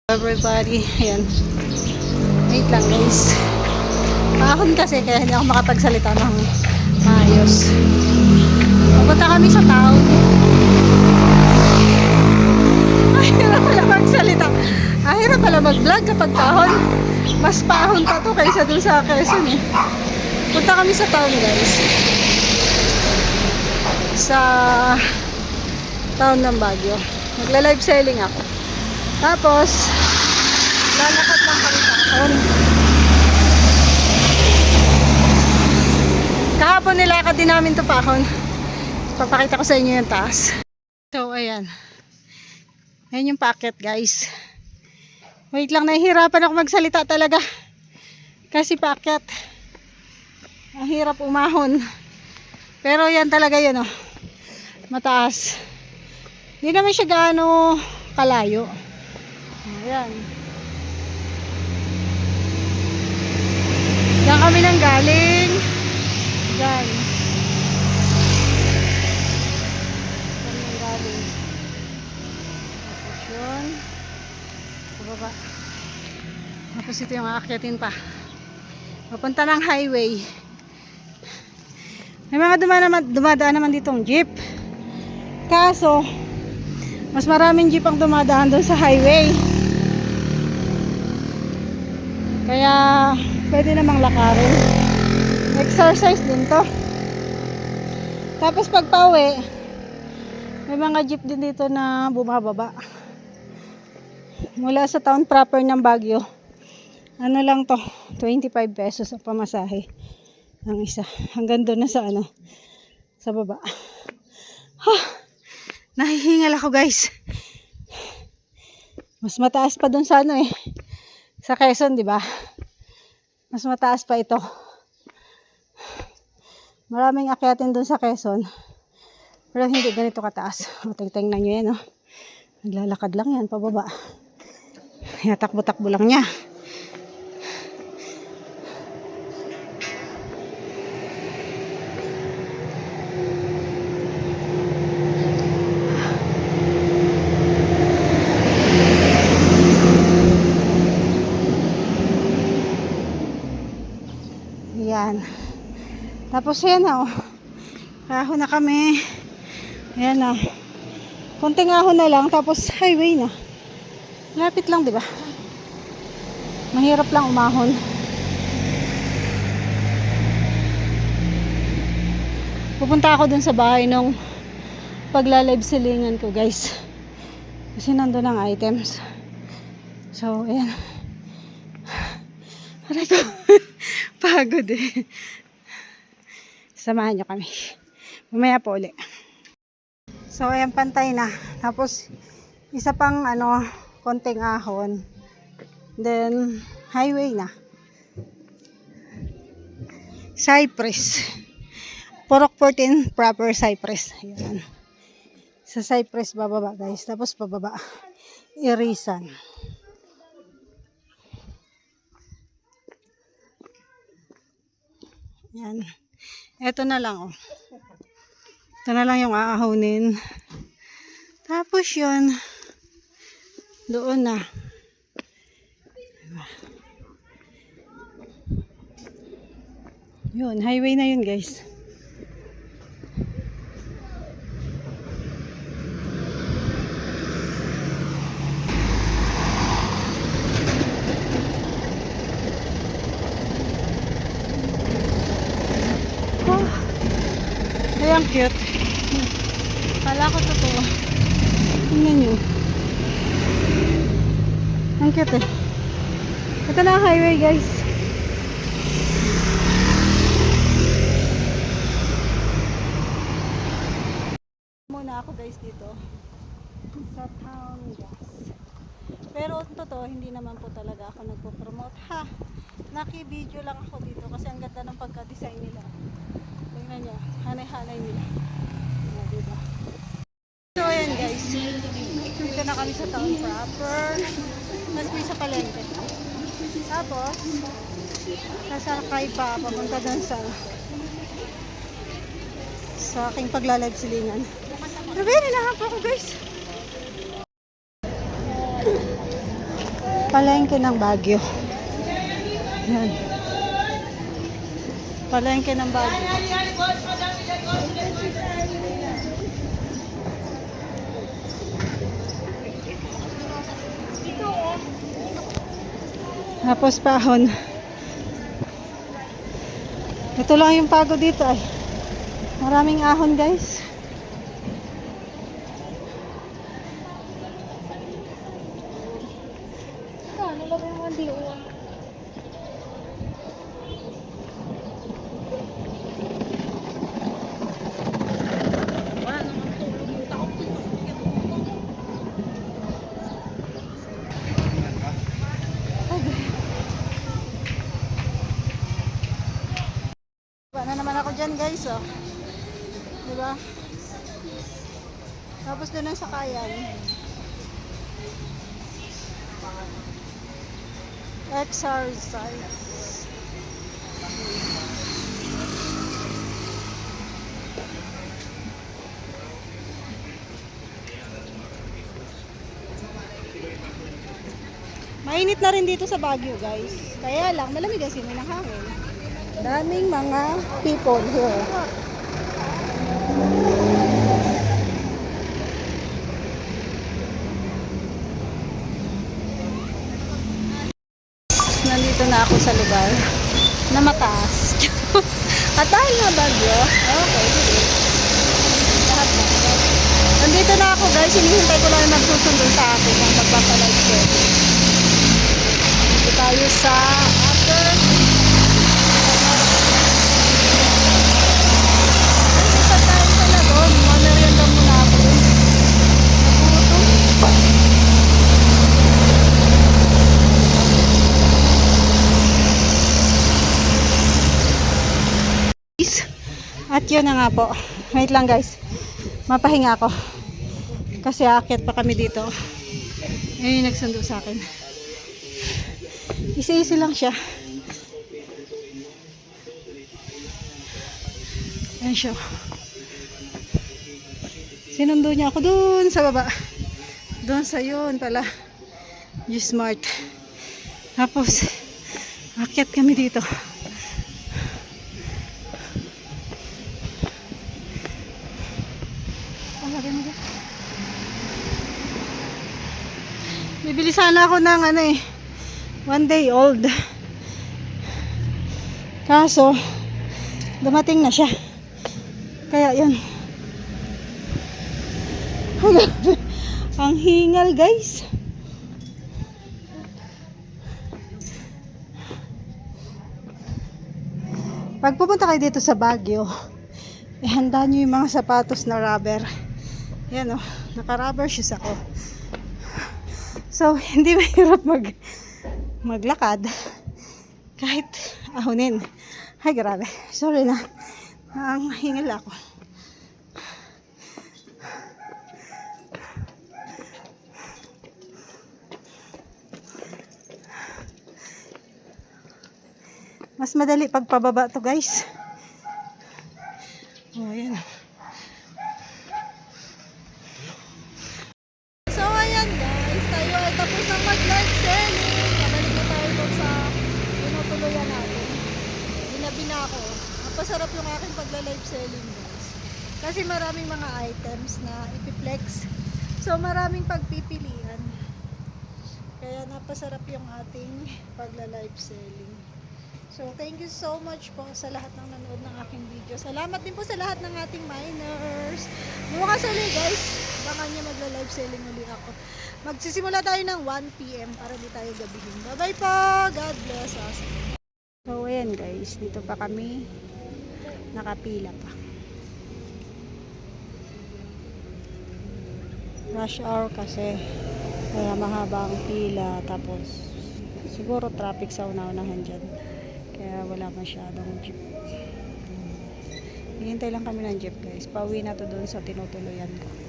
Everybody, ayan. Wait lang guys. Paahon kasi kaya hindi ako makapagsalita ng maayos. Pupunta kami sa town. Ay, hirap pala magsalita. Hirap pala mag-vlog kapag paahon. Mas paahon pa to kaysa dun sa Quezon eh. Punta kami sa town guys. Sa town ng Baguio. Magla-live selling ako. Tapos lalakad lang kami kahapon. Kahapon nilakad din namin ito pahon. Papakita ko sa inyo yung taas. So ayan. Ayan yung packet guys. Wait lang, nahihirapan ako magsalita talaga. Kasi packet. Ang hirap umahon. Pero yan talaga yun oh. Mataas. Hindi naman siya gaano kalayo. Ayan. Diyan kami nang galing. Diyan. Diyan nang galing. Tapos yun. Sa baba. Tapos ito yung aakyatin pa. Papunta ng highway. May mga dumadaan naman ditong jeep. Kaso, mas maraming jeep ang dumadaan doon sa highway. Kaya pwede namang lakarin. Exercise din to. Tapos pag pauwi, may mga jeep din dito na bumababa. Mula sa town proper ng Baguio. Ano lang to, 25 pesos ang pamasahe ang isa. Hanggang doon na sa ano, sa baba. Nahihingal ako guys. Mas mataas pa doon sa ano eh. Sa Quezon, di ba? Mas mataas pa ito. Maraming akyatin doon sa Quezon. Pero hindi ganito kataas. O, tingnan nyo yan, oh. Naglalakad lang yan, pababa. Takbo-takbo lang niya. Yan. Tapos yan na oh. Ahon na kami. Ayan na. Konting ahon na lang tapos highway na. Lapit lang, 'di ba? Mahirap lang umahon. Pupunta ako dun sa bahay nung pagla-live sellingan ko, guys. Kasi nandoon ang items. So, ayan. Aray ko. Pagod eh. Samahan nyo kami. Mamaya po ulit. So, ayan, pantay na. Tapos, isa pang, konting ahon. Then, highway na. Cypress. Purok 14, proper Cypress. Ayan. Sa Cypress, bababa, guys. Tapos, bababa. Irisan. Yan. Ito na lang, oh. Ito na lang yung aahonin. Tapos yun, doon na. Yun, highway na yun, guys. Ay, ang cute. Kala ko totoo. Tingnan nyo. Ang cute eh. Ito na ang highway, guys. Muna ako guys dito. Sa town gas. Pero totoo, hindi naman po talaga ako nagpo-promote. Naki-video lang ako dito kasi ang ganda ng pagka-design nila. Tingnan nyo, hanay-hanay nila. Diba? So ayan guys, dito na kami sa town proper. Mas may sa palengke. Tapos, sasakay pa papunta dun sa aking pagla-live silingan. Pero na ako guys. Palengke ng Baguio. Yan. Palengke ng Baguio. Tapos pahon. Ito lang yung pagod dito ay. Maraming ahon guys. Na naman ako dyan guys, oh. Diba? Tapos doon ang sakayan. Exercise. Mainit na rin dito sa Baguio guys. Kaya lang, malamig kasi may hangin. Daming mga people here. Nandito na ako sa lugar na mataas. At dahil na Baguio, okay, sige. Lahat na. Nandito na ako guys, hinihintay ko lang yung magsusundo sa akin ang magpapalive ko. Dito tayo sa after. At yun na nga po. Wait lang guys. Mapahinga ako. Kasi aakyat pa kami dito. Ayun yung nagsundo sa akin. Easy-easy lang siya. Ayan siya. Sinundo niya ako dun sa baba. Dun sa yun pala. G-Smart. Tapos, aakyat kami dito. Bibili sana ako ng 1 day old. Kaso dumating na siya. Kaya yun. Ang hingal guys. Pag pupunta kayo dito sa Baguio, ihanda nyo yung mga sapatos na rubber. Yan naka-rubber shoes ako. So, hindi mahirap maglakad kahit ahonin. Ay, grabe. Sorry na. Ang hingal ako. Mas madali pag pababa to guys. Oh, yan. So, ayan guys. Tayo ay tapos ng mag-live selling. Kabalik na tayo doon sa tinutuluyan natin. Ginabi na ako. Napasarap yung aking pagla-live selling guys. Kasi maraming mga items na ipiplex. So, maraming pagpipilian. Kaya napasarap yung ating pagla-live selling. So, thank you so much po sa lahat ng nanood ng aking video. Salamat din po sa lahat ng ating miners. Bukas ulit guys. Baka niya magla-live selling uli ako. Magsisimula tayo ng 1 PM para di tayo gabihin. Bye-bye po. God bless us. So, ayan guys. Dito pa kami. Nakapila pa. Rush hour kasi. Kaya mahaba ang pila. Tapos, siguro traffic sa una-unahan dyan. Kaya wala masyadong jeep. Hihintay lang kami ng jeep guys. Pauwi na to doon sa tinutuluyan ko.